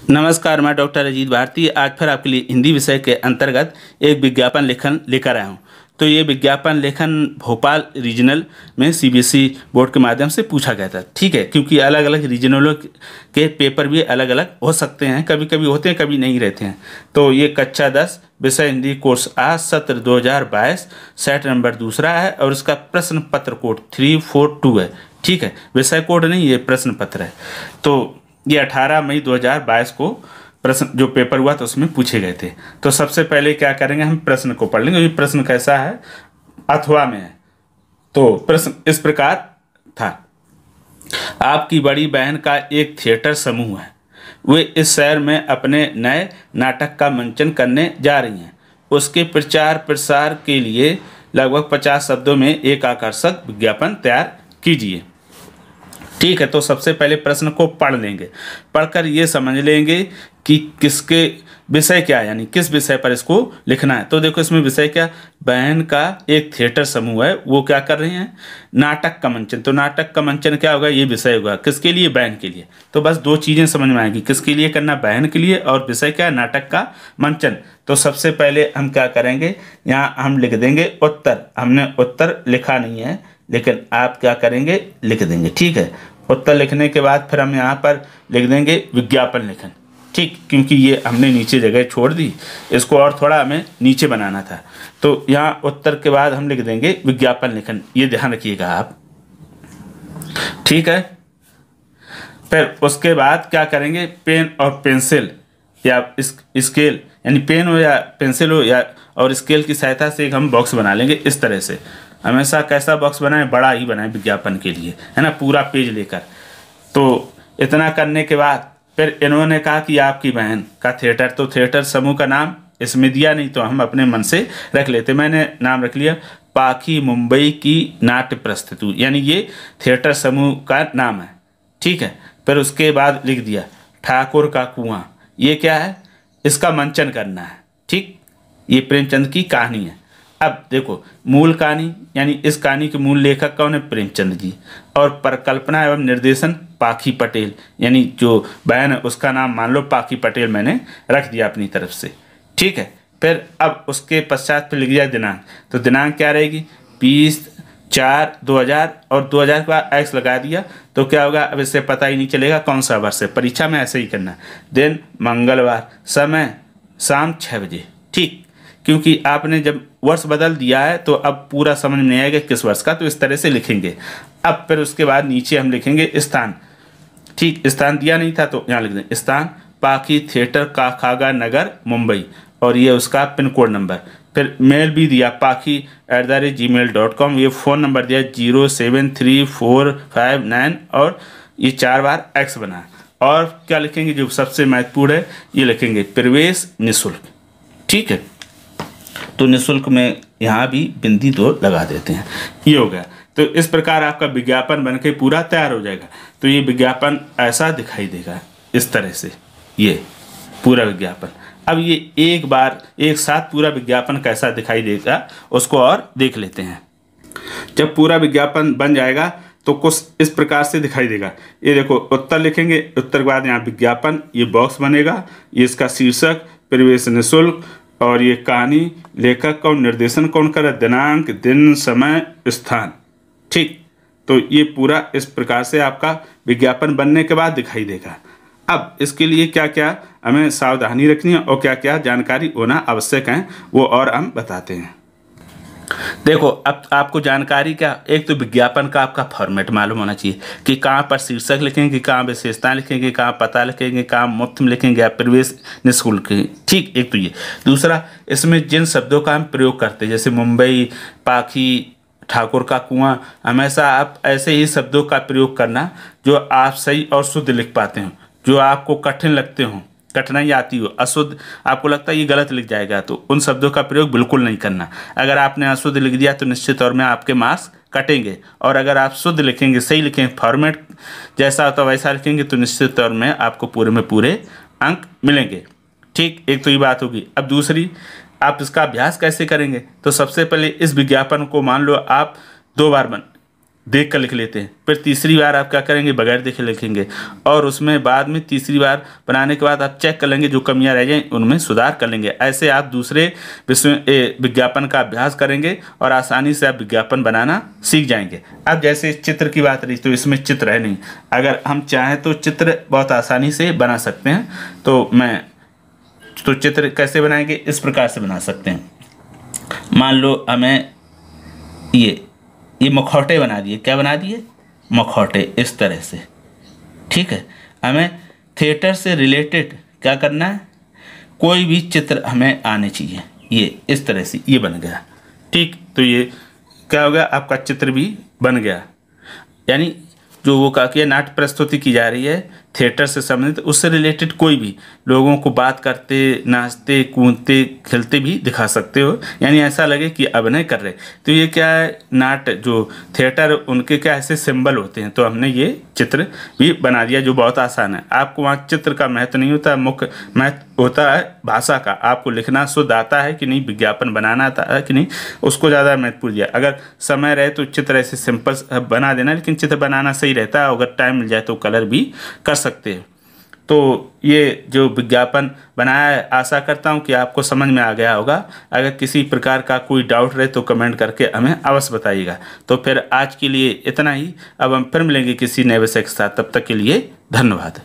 नमस्कार, मैं डॉक्टर अजीत भारती आज फिर आपके लिए हिंदी विषय के अंतर्गत एक विज्ञापन लेखन लेकर आया हूँ। तो ये विज्ञापन लेखन भोपाल रीजनल में सीबीएसई बोर्ड के माध्यम से पूछा गया था। ठीक है, क्योंकि अलग अलग रीजनलों के पेपर भी अलग अलग हो सकते हैं, कभी कभी होते हैं कभी नहीं रहते हैं। तो ये कक्षा 10 विषय हिंदी कोर्स आज सत्र 2022 सेट नंबर दूसरा है और इसका प्रश्न पत्र कोड 342 है। ठीक है, विषय कोड नहीं, ये प्रश्न पत्र है। तो ये 18 मई 2022 को प्रश्न जो पेपर हुआ तो उसमें पूछे गए थे। तो सबसे पहले क्या करेंगे, हम प्रश्न को पढ़ लेंगे। ये प्रश्न कैसा है, अथवा में है। तो प्रश्न इस प्रकार था, आपकी बड़ी बहन का एक थिएटर समूह है, वे इस शहर में अपने नए नाटक का मंचन करने जा रही हैं। उसके प्रचार प्रसार के लिए लगभग 50 शब्दों में एक आकर्षक विज्ञापन तैयार कीजिए। ठीक है, तो सबसे पहले प्रश्न को पढ़ लेंगे, पढ़कर ये समझ लेंगे कि किसके विषय क्या है, यानी किस विषय पर इसको लिखना है। तो देखो इसमें विषय क्या, बहन का एक थिएटर समूह है, वो क्या कर रहे हैं, नाटक का मंचन। तो नाटक का मंचन क्या होगा, ये विषय होगा, किसके लिए, बहन के लिए। तो बस दो चीज़ें समझ में आएंगी, किसके लिए करना, बहन के लिए, और विषय क्या है, नाटक का मंचन। तो सबसे पहले हम क्या करेंगे, यहाँ हम लिख देंगे उत्तर। हमने उत्तर लिखा नहीं है, लेकिन आप क्या करेंगे, लिख देंगे। ठीक है, उत्तर लिखने के बाद फिर हम यहाँ पर लिख देंगे विज्ञापन लेखन। ठीक, क्योंकि ये हमने नीचे जगह छोड़ दी, इसको और थोड़ा हमें नीचे बनाना था। तो यहाँ उत्तर के बाद हम लिख देंगे विज्ञापन लेखन, ये ध्यान रखिएगा आप। ठीक है, फिर उसके बाद क्या करेंगे, पेन और पेंसिल या स्केल, यानी पेन हो या पेंसिल हो या और स्केल की सहायता से एक हम बॉक्स बना लेंगे। इस तरह से हमेशा कैसा बॉक्स बनाएं, बड़ा ही बनाएं विज्ञापन के लिए, है ना, पूरा पेज लेकर। तो इतना करने के बाद फिर इन्होंने कहा कि आपकी बहन का थिएटर, तो थिएटर समूह का नाम इसमें दिया नहीं, तो हम अपने मन से रख लेते। मैंने नाम रख लिया पाखी मुंबई की नाट्य प्रस्तुति, यानी ये थिएटर समूह का नाम है। ठीक है, फिर उसके बाद लिख दिया ठाकुर का कुआं, ये क्या है, इसका मंचन करना है। ठीक, ये प्रेमचंद की कहानी है। अब देखो मूल कहानी, यानी इस कहानी के मूल लेखक कौन है, प्रेमचंद जी, और परिकल्पना एवं निर्देशन पाखी पटेल, यानी जो बहन है उसका नाम मान लो पाखी पटेल मैंने रख दिया अपनी तरफ से। ठीक है, फिर अब उसके पश्चात फिर लिख दिया दिनांक। तो दिनांक क्या रहेगी, 20/4/2000 और 2000 के बाद एक्स लगा दिया। तो क्या होगा, अब इससे पता ही नहीं चलेगा कौन सा वर्ष है। परीक्षा में ऐसे ही करना, दिन मंगलवार, समय शाम 6 बजे। ठीक, क्योंकि आपने जब वर्ष बदल दिया है तो अब पूरा समझ में नहीं आएगा किस वर्ष का, तो इस तरह से लिखेंगे। अब फिर उसके बाद नीचे हम लिखेंगे स्थान। ठीक, स्थान दिया नहीं था तो यहाँ लिख दें स्थान पाखी थिएटर काखागा नगर मुंबई, और ये उसका पिन कोड नंबर। फिर मेल भी दिया pakhi@gmail.com, ये फ़ोन नंबर दिया 07345 और ये 4 बार एक्स बना। और क्या लिखेंगे, जो सबसे महत्वपूर्ण है, ये लिखेंगे प्रवेश निःशुल्क। ठीक है, तो निःशुल्क में यहाँ भी बिंदी 2 लगा देते हैं, ये हो गया। तो इस प्रकार आपका विज्ञापन बनके पूरा तैयार हो जाएगा। तो ये विज्ञापन ऐसा दिखाई देगा इस तरह से, ये पूरा विज्ञापन। अब ये एक बार एक साथ पूरा विज्ञापन कैसा दिखाई देगा उसको और देख लेते हैं। जब पूरा विज्ञापन बन जाएगा तो कुछ इस प्रकार से दिखाई देगा। ये देखो उत्तर लिखेंगे, उत्तर के बाद यहाँ विज्ञापन, ये बॉक्स बनेगा, ये इसका शीर्षक प्रवेश निःशुल्क, और ये कहानी लेखक कौन, निर्देशन कौन करे, दिनांक, दिन, समय, स्थान। ठीक, तो ये पूरा इस प्रकार से आपका विज्ञापन बनने के बाद दिखाई देगा। अब इसके लिए क्या क्या हमें सावधानी रखनी है और क्या क्या जानकारी होना आवश्यक है, वो और हम बताते हैं। देखो अब आपको जानकारी क्या, एक तो विज्ञापन का आपका फॉर्मेट मालूम होना चाहिए कि कहाँ पर शीर्षक लिखेंगे, कहाँ विशेषताएं लिखेंगे, कहाँ पता लिखेंगे, कहाँ मुफ्त में लिखेंगे या प्रवेश निःशुल्क। ठीक, एक तो ये। दूसरा, इसमें जिन शब्दों का हम प्रयोग करते हैं, जैसे मुंबई, पाखी, ठाकुर का कुआं, हमेशा आप ऐसे ही शब्दों का प्रयोग करना जो आप सही और शुद्ध लिख पाते हो। जो आपको कठिन लगते हो, कठिनाई आती हो, अशुद्ध आपको लगता है ये गलत लिख जाएगा, तो उन शब्दों का प्रयोग बिल्कुल नहीं करना। अगर आपने अशुद्ध लिख दिया तो निश्चित तौर में आपके मार्क्स कटेंगे, और अगर आप शुद्ध लिखेंगे, सही लिखेंगे, फॉर्मेट जैसा होता है वैसा लिखेंगे, तो निश्चित तौर में आपको पूरे में पूरे अंक मिलेंगे। ठीक, एक तो ये बात होगी। अब दूसरी, आप इसका अभ्यास कैसे करेंगे, तो सबसे पहले इस विज्ञापन को मान लो आप 2 बार देख कर लिख लेते हैं, फिर तीसरी बार आप क्या करेंगे, बगैर देखे लिखेंगे, और उसमें बाद में तीसरी बार बनाने के बाद आप चेक कर लेंगे, जो कमियां रह जाएं उनमें सुधार कर लेंगे। ऐसे आप दूसरे विज्ञापन का अभ्यास करेंगे और आसानी से आप विज्ञापन बनाना सीख जाएंगे। अब जैसे चित्र की बात रही, तो इसमें चित्र है नहीं, अगर हम चाहें तो चित्र बहुत आसानी से बना सकते हैं। तो चित्र कैसे बनाएंगे, इस प्रकार से बना सकते हैं। मान लो हमें ये मखौटे बना दिए, क्या बना दिए, मखौटे, इस तरह से, ठीक है। हमें थिएटर से रिलेटेड क्या करना है, कोई भी चित्र हमें आने चाहिए, ये इस तरह से ये बन गया, ठीक। तो ये क्या हो गया, आपका चित्र भी बन गया। यानी जो वो का किया नाट्य प्रस्तुति की जा रही है थिएटर से संबंधित, उससे रिलेटेड कोई भी लोगों को बात करते, नाचते, कूदते, खेलते भी दिखा सकते हो, यानी ऐसा लगे कि अभिनय कर रहे। तो ये क्या है, नाट्य जो थिएटर उनके क्या ऐसे सिंबल होते हैं, तो हमने ये चित्र भी बना दिया, जो बहुत आसान है। आपको वहाँ चित्र का महत्व नहीं होता, मुख्य महत्व होता है भाषा का, आपको लिखना शुद्ध आता है कि नहीं, विज्ञापन बनाना आता है कि नहीं, उसको ज़्यादा महत्वपूर्ण दिया। अगर समय रहे तो चित्र ऐसे सिंपल बना देना, लेकिन चित्र बनाना सही रहता है, अगर टाइम मिल जाए तो कलर भी कर सकते हैं। तो ये जो विज्ञापन बनाया है, आशा करता हूँ कि आपको समझ में आ गया होगा। अगर किसी प्रकार का कोई डाउट रहे तो कमेंट करके हमें अवश्य बताइएगा। तो फिर आज के लिए इतना ही, अब हम फिर मिलेंगे किसी नए विषय के साथ, तब तक के लिए धन्यवाद।